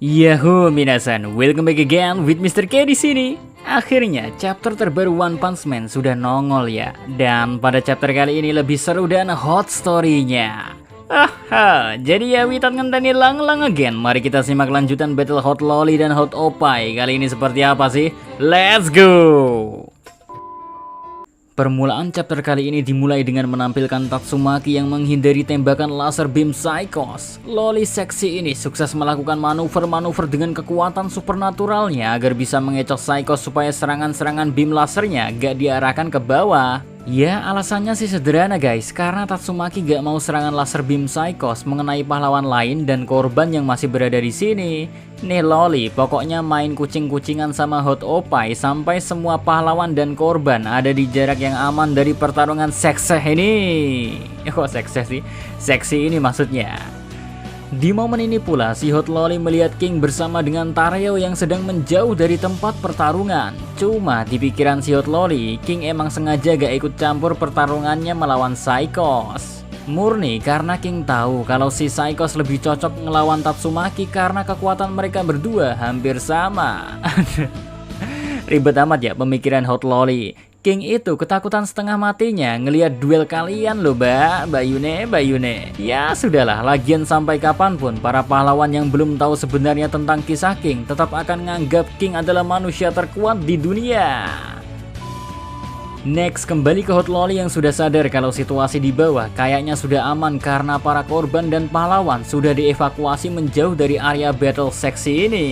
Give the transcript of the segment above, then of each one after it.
Yahoo minasan, welcome back again with Mr. K di sini. Akhirnya chapter terbaru One Punch Man sudah nongol ya. Dan pada chapter kali ini lebih seru dan hot story-nya. Jadi ya without ngenteni lang again, mari kita simak lanjutan battle Hot Loli dan Hot Opai. Kali ini seperti apa sih? Let's go! Permulaan chapter kali ini dimulai dengan menampilkan Tatsumaki yang menghindari tembakan laser beam Psychos. Loli seksi ini sukses melakukan manuver-manuver dengan kekuatan supernaturalnya agar bisa mengecoh Psychos supaya serangan-serangan beam lasernya gak diarahkan ke bawah. Ya alasannya sih sederhana guys, karena Tatsumaki gak mau serangan laser beam Psychos mengenai pahlawan lain dan korban yang masih berada di sini. Nih Loli, pokoknya main kucing-kucingan sama Hot Opai sampai semua pahlawan dan korban ada di jarak yang aman dari pertarungan sekseh ini. Kok sekseh sih? Seksi ini maksudnya. Di momen ini pula si Hot Loli melihat King bersama dengan Tareo yang sedang menjauh dari tempat pertarungan. Cuma di pikiran si Hot Loli, King emang sengaja gak ikut campur pertarungannya melawan Psychos. Murni karena King tahu kalau si Psychos lebih cocok ngelawan Tatsumaki karena kekuatan mereka berdua hampir sama. Ribet amat ya pemikiran Hot Loli. King itu ketakutan setengah matinya ngelihat duel kalian loh Bayune. Ya sudahlah, lagian sampai kapanpun para pahlawan yang belum tahu sebenarnya tentang kisah King tetap akan nganggap King adalah manusia terkuat di dunia. Next, kembali ke Hot Loli yang sudah sadar kalau situasi di bawah kayaknya sudah aman karena para korban dan pahlawan sudah dievakuasi menjauh dari area battle seksi ini.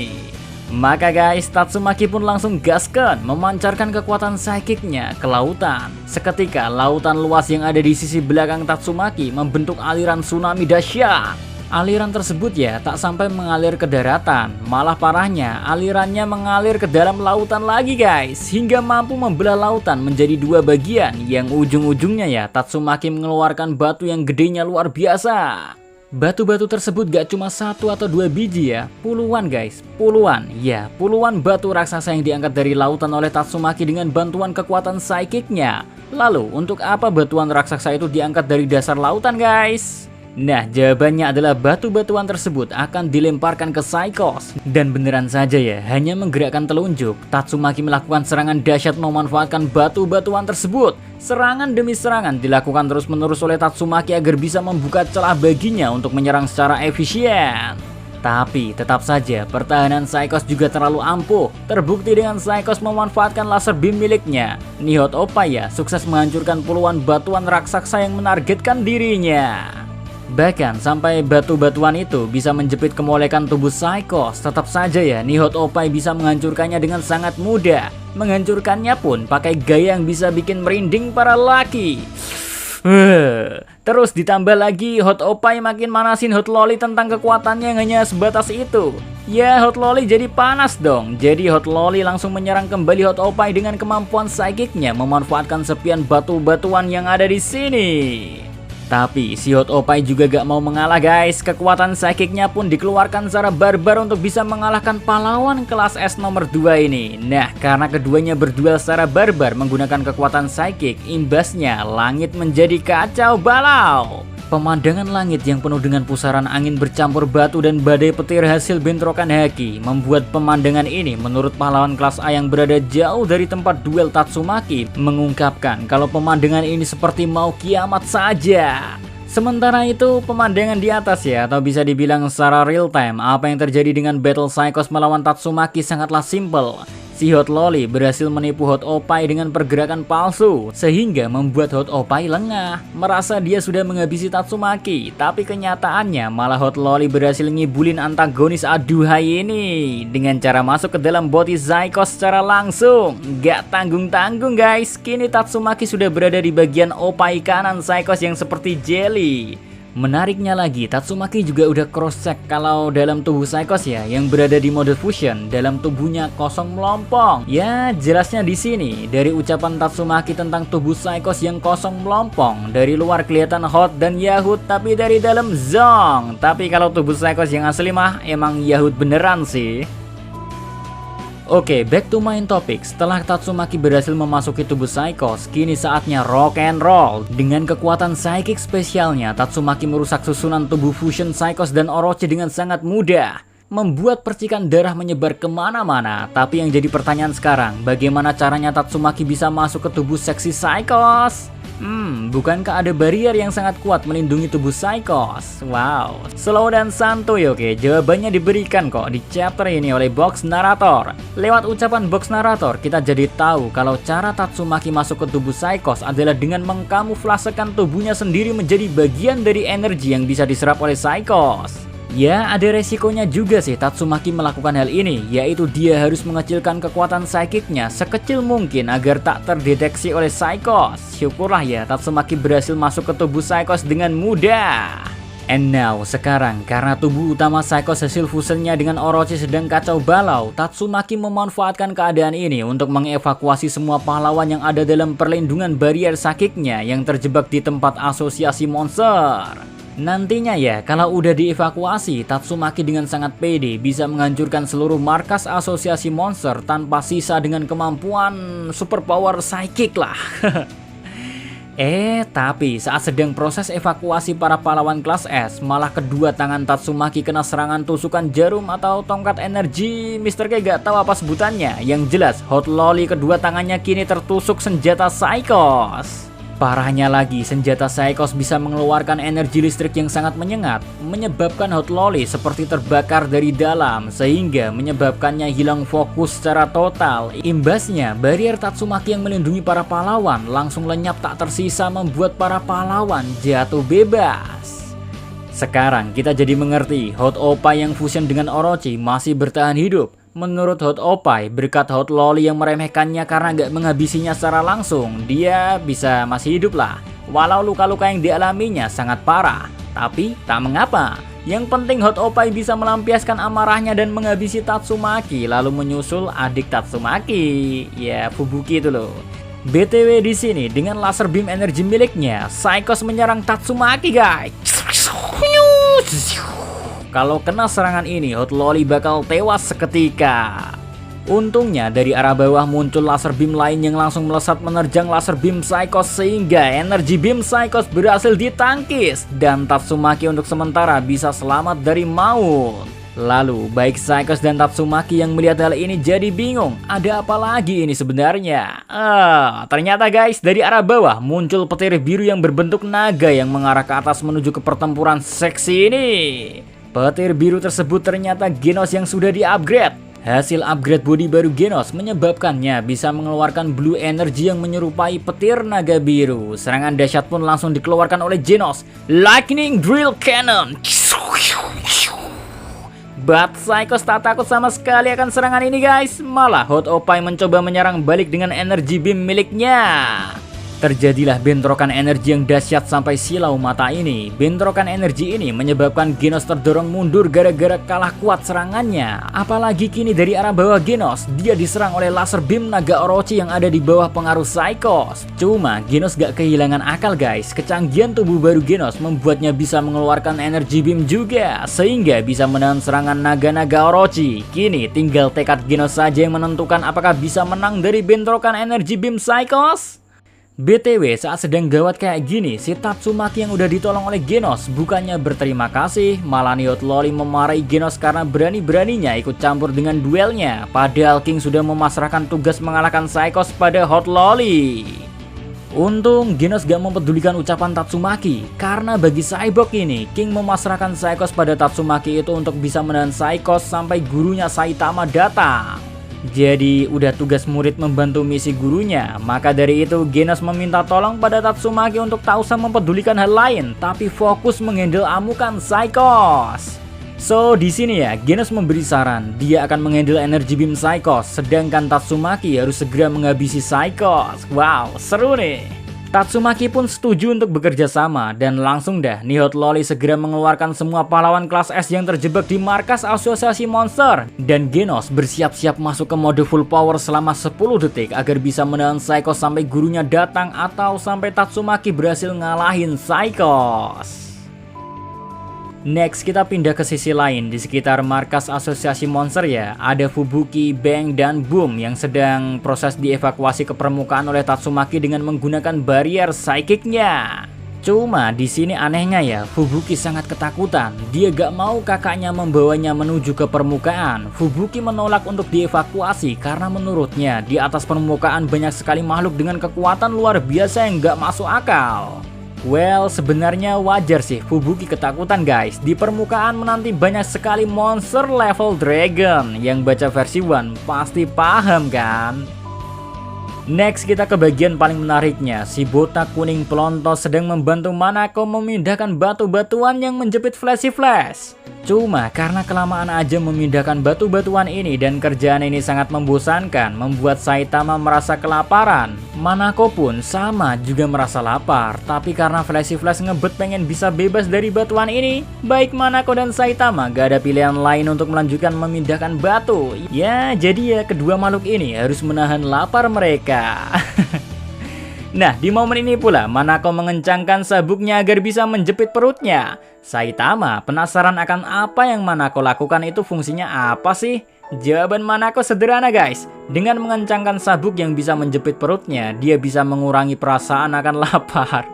Maka guys, Tatsumaki pun langsung gaskan memancarkan kekuatan psychic-nya ke lautan. Seketika lautan luas yang ada di sisi belakang Tatsumaki membentuk aliran tsunami dahsyat. Aliran tersebut ya tak sampai mengalir ke daratan, malah parahnya alirannya mengalir ke dalam lautan lagi guys, hingga mampu membelah lautan menjadi dua bagian yang ujung-ujungnya ya Tatsumaki mengeluarkan batu yang gedenya luar biasa. Batu-batu tersebut gak cuma satu atau dua biji ya, puluhan guys, puluhan batu raksasa yang diangkat dari lautan oleh Tatsumaki dengan bantuan kekuatan psychic-nya. Lalu untuk apa batuan raksasa itu diangkat dari dasar lautan guys? Nah jawabannya adalah batu-batuan tersebut akan dilemparkan ke Psychos. Dan beneran saja ya, hanya menggerakkan telunjuk, Tatsumaki melakukan serangan dahsyat memanfaatkan batu-batuan tersebut. Serangan demi serangan dilakukan terus-menerus oleh Tatsumaki agar bisa membuka celah baginya untuk menyerang secara efisien. Tapi tetap saja pertahanan Psychos juga terlalu ampuh. Terbukti dengan Psychos memanfaatkan laser beam miliknya. Hot Opai ya sukses menghancurkan puluhan batuan raksasa yang menargetkan dirinya. Bahkan sampai batu-batuan itu bisa menjepit kemolekan tubuh Psychos, tetap saja ya Hot Opai bisa menghancurkannya dengan sangat mudah. Menghancurkannya pun pakai gaya yang bisa bikin merinding para laki. Terus ditambah lagi Hot Opai makin manasin Hot Loli tentang kekuatannya yang hanya sebatas itu. Ya Hot Loli jadi panas dong. Jadi Hot Loli langsung menyerang kembali Hot Opai dengan kemampuan psychic-nya memanfaatkan sepian batu-batuan yang ada di sini. Tapi si Hot Opai juga gak mau mengalah guys. Kekuatan psychic-nya pun dikeluarkan secara barbar untuk bisa mengalahkan pahlawan kelas S nomor 2 ini. Nah karena keduanya berduel secara barbar menggunakan kekuatan psychic, imbasnya langit menjadi kacau balau. Pemandangan langit yang penuh dengan pusaran angin bercampur batu dan badai petir hasil bentrokan haki membuat pemandangan ini menurut pahlawan kelas A yang berada jauh dari tempat duel Tatsumaki mengungkapkan kalau pemandangan ini seperti mau kiamat saja. Sementara itu pemandangan di atas ya, atau bisa dibilang secara real time, apa yang terjadi dengan battle Psychos melawan Tatsumaki sangatlah simple. Si Hot Loli berhasil menipu Hot Opai dengan pergerakan palsu, sehingga membuat Hot Opai lengah, merasa dia sudah menghabisi Tatsumaki. Tapi kenyataannya malah Hot Loli berhasil ngibulin antagonis aduhai ini dengan cara masuk ke dalam body Psychos secara langsung. Gak tanggung-tanggung guys, kini Tatsumaki sudah berada di bagian Opai kanan Psychos yang seperti jelly. Menariknya lagi, Tatsumaki juga udah cross-check kalau dalam tubuh Psychos ya yang berada di mode fusion, dalam tubuhnya kosong melompong. Ya, jelasnya di sini dari ucapan Tatsumaki tentang tubuh Psychos yang kosong melompong. Dari luar kelihatan hot dan yahut, tapi dari dalam zong. Tapi kalau tubuh Psychos yang asli mah emang yahut beneran sih. Oke, back to main topic. Setelah Tatsumaki berhasil memasuki tubuh Psychos, kini saatnya rock and roll. Dengan kekuatan psychic spesialnya, Tatsumaki merusak susunan tubuh fusion Psychos dan Orochi dengan sangat mudah. membuat percikan darah menyebar kemana-mana. Tapi yang jadi pertanyaan sekarang, bagaimana caranya Tatsumaki bisa masuk ke tubuh seksi Psychos? Bukankah ada barrier yang sangat kuat melindungi tubuh Psychos? Wow, slow dan santuy. Oke, jawabannya diberikan kok di chapter ini oleh box narator. Lewat ucapan box narator, kita jadi tahu kalau cara Tatsumaki masuk ke tubuh Psychos adalah dengan mengkamuflasekan tubuhnya sendiri menjadi bagian dari energi yang bisa diserap oleh Psychos. Ya, ada resikonya juga sih Tatsumaki melakukan hal ini, yaitu dia harus mengecilkan kekuatan psychic-nya sekecil mungkin agar tak terdeteksi oleh Psychos. Syukurlah ya Tatsumaki berhasil masuk ke tubuh Psychos dengan mudah. And now, sekarang karena tubuh utama Psychos hasil fusionnya dengan Orochi sedang kacau balau, Tatsumaki memanfaatkan keadaan ini untuk mengevakuasi semua pahlawan yang ada dalam perlindungan barrier psychic-nya yang terjebak di tempat asosiasi monster. Nantinya ya, kalau udah dievakuasi, Tatsumaki dengan sangat pede bisa menghancurkan seluruh markas asosiasi monster tanpa sisa dengan kemampuan superpower psychic lah. Tapi saat sedang proses evakuasi para pahlawan kelas S, malah kedua tangan Tatsumaki kena serangan tusukan jarum atau tongkat energi. Mister K gak tahu apa sebutannya. Yang jelas, Hot Lolly kedua tangannya kini tertusuk senjata Psychos. Parahnya lagi, senjata Psychos bisa mengeluarkan energi listrik yang sangat menyengat, menyebabkan Hot Lolly seperti terbakar dari dalam, sehingga menyebabkannya hilang fokus secara total. Imbasnya, barrier Tatsumaki yang melindungi para pahlawan langsung lenyap tak tersisa, membuat para pahlawan jatuh bebas. Sekarang kita jadi mengerti, Hot Oppai yang fusion dengan Orochi masih bertahan hidup. Menurut Hot Oppai, berkat Hot Lolly yang meremehkannya karena gak menghabisinya secara langsung, dia bisa masih hidup lah. Walau luka-luka yang dialaminya sangat parah. Tapi tak mengapa, yang penting Hot Oppai bisa melampiaskan amarahnya dan menghabisi Tatsumaki, lalu menyusul adik Tatsumaki, ya Fubuki itu loh. BTW di sini dengan laser beam energi miliknya, Psychos menyerang Tatsumaki guys. Kalau kena serangan ini, Hot Lolly bakal tewas seketika. Untungnya dari arah bawah muncul laser beam lain yang langsung melesat menerjang laser beam Psychos sehingga energi beam Psychos berhasil ditangkis dan Tatsumaki untuk sementara bisa selamat dari maut. Lalu baik Psychos dan Tatsumaki yang melihat hal ini jadi bingung, ada apa lagi ini sebenarnya? Ternyata guys, dari arah bawah muncul petir biru yang berbentuk naga yang mengarah ke atas menuju ke pertempuran seksi ini. Petir biru tersebut ternyata Genos yang sudah di-upgrade. Hasil upgrade body baru Genos menyebabkannya bisa mengeluarkan blue energy yang menyerupai petir naga biru. Serangan dahsyat pun langsung dikeluarkan oleh Genos, Lightning Drill Cannon. But Psychos tak takut sama sekali akan serangan ini guys. Malah Hot Oppai mencoba menyerang balik dengan energi beam miliknya. Terjadilah bentrokan energi yang dahsyat sampai silau mata ini. Bentrokan energi ini menyebabkan Genos terdorong mundur gara-gara kalah kuat serangannya. Apalagi kini dari arah bawah Genos, dia diserang oleh laser beam naga Orochi yang ada di bawah pengaruh Psychos. Cuma Genos gak kehilangan akal guys. Kecanggihan tubuh baru Genos membuatnya bisa mengeluarkan energi beam juga, sehingga bisa menahan serangan naga-naga Orochi. Kini tinggal tekad Genos saja yang menentukan apakah bisa menang dari bentrokan energi beam Psychos. BTW saat sedang gawat kayak gini, si Tatsumaki yang udah ditolong oleh Genos bukannya berterima kasih, malah Hot Lolly memarahi Genos karena berani-beraninya ikut campur dengan duelnya. Padahal King sudah memasrahkan tugas mengalahkan Psychos pada Hot Lolly. Untung Genos gak mempedulikan ucapan Tatsumaki, karena bagi Cyborg ini, King memasrahkan Psychos pada Tatsumaki itu untuk bisa menahan Psychos sampai gurunya Saitama datang. Jadi udah tugas murid membantu misi gurunya, maka dari itu Genos meminta tolong pada Tatsumaki untuk tak usah mempedulikan hal lain, tapi fokus menghandle amukan Psychos. So di sini ya, Genos memberi saran, dia akan menghandle energi beam Psychos, sedangkan Tatsumaki harus segera menghabisi Psychos. Wow, seru nih. Tatsumaki pun setuju untuk bekerja sama dan langsung dah Hot Lolly segera mengeluarkan semua pahlawan kelas S yang terjebak di markas asosiasi monster dan Genos bersiap-siap masuk ke mode full power selama 10 detik agar bisa menahan Psychos sampai gurunya datang atau sampai Tatsumaki berhasil ngalahin Psychos. Next kita pindah ke sisi lain di sekitar markas asosiasi monster ya. Ada Fubuki, Bang, dan Boom yang sedang proses dievakuasi ke permukaan oleh Tatsumaki dengan menggunakan barrier psychic-nya. Cuma di sini anehnya ya, Fubuki sangat ketakutan. Dia gak mau kakaknya membawanya menuju ke permukaan. Fubuki menolak untuk dievakuasi karena menurutnya di atas permukaan banyak sekali makhluk dengan kekuatan luar biasa yang gak masuk akal. Well, sebenarnya wajar sih Fubuki ketakutan guys. Di permukaan menanti banyak sekali monster level dragon. Yang baca versi 1 pasti paham kan? Next kita ke bagian paling menariknya. Si botak kuning pelontos sedang membantu Manako memindahkan batu-batuan yang menjepit Flashy-Flash. Cuma karena kelamaan aja memindahkan batu-batuan ini dan kerjaan ini sangat membosankan, membuat Saitama merasa kelaparan. Manako pun sama juga merasa lapar, tapi karena Flashy-Flash ngebet pengen bisa bebas dari batuan ini, baik Manako dan Saitama gak ada pilihan lain untuk melanjutkan memindahkan batu. Ya, jadi ya kedua makhluk ini harus menahan lapar mereka. Nah, di momen ini pula Manako mengencangkan sabuknya agar bisa menjepit perutnya. Saitama penasaran akan apa yang Manako lakukan itu fungsinya apa sih? Jawaban Manako sederhana guys. Dengan mengencangkan sabuk yang bisa menjepit perutnya, dia bisa mengurangi perasaan akan lapar.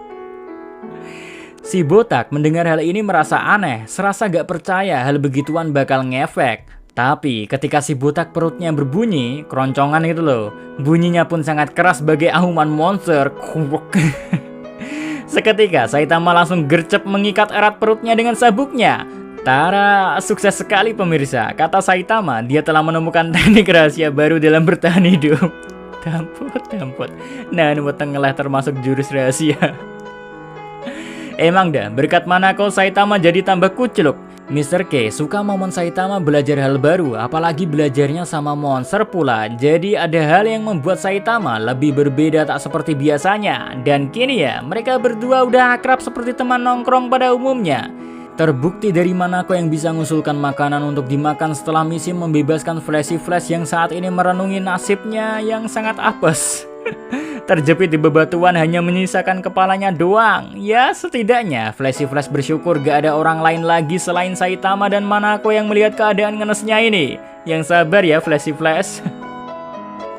Si botak mendengar hal ini merasa aneh, serasa gak percaya hal begituan bakal ngefek. Tapi ketika si botak perutnya berbunyi, keroncongan gitu loh. Bunyinya pun sangat keras sebagai auman monster. Seketika Saitama langsung gercep mengikat erat perutnya dengan sabuknya. Tara, sukses sekali pemirsa. Kata Saitama, dia telah menemukan teknik rahasia baru dalam bertahan hidup. Tamput. Nah, tenggelah termasuk jurus rahasia. Emang dah, berkat Manako Saitama jadi tambah kucluk. Mr. K suka momen Saitama belajar hal baru, apalagi belajarnya sama monster pula. Jadi ada hal yang membuat Saitama lebih berbeda tak seperti biasanya. Dan kini ya, mereka berdua udah akrab seperti teman nongkrong pada umumnya. Terbukti dari Manako yang bisa mengusulkan makanan untuk dimakan setelah misi membebaskan Flashy-Flash yang saat ini merenungi nasibnya yang sangat apes. Terjepit di bebatuan hanya menyisakan kepalanya doang. Ya setidaknya Flashy-Flash bersyukur gak ada orang lain lagi selain Saitama dan Manako yang melihat keadaan ngenesnya ini. Yang sabar ya Flashy-Flash.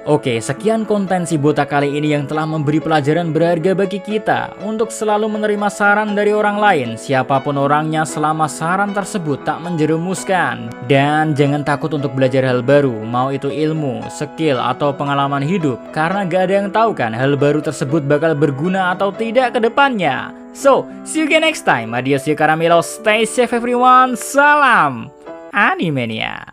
Oke, sekian konten si botak kali ini yang telah memberi pelajaran berharga bagi kita untuk selalu menerima saran dari orang lain, siapapun orangnya selama saran tersebut tak menjerumuskan. Dan jangan takut untuk belajar hal baru, mau itu ilmu, skill, atau pengalaman hidup, karena gak ada yang tahu kan hal baru tersebut bakal berguna atau tidak ke depannya. So, see you again next time. Adios ya Karamelo, stay safe everyone, salam Animania.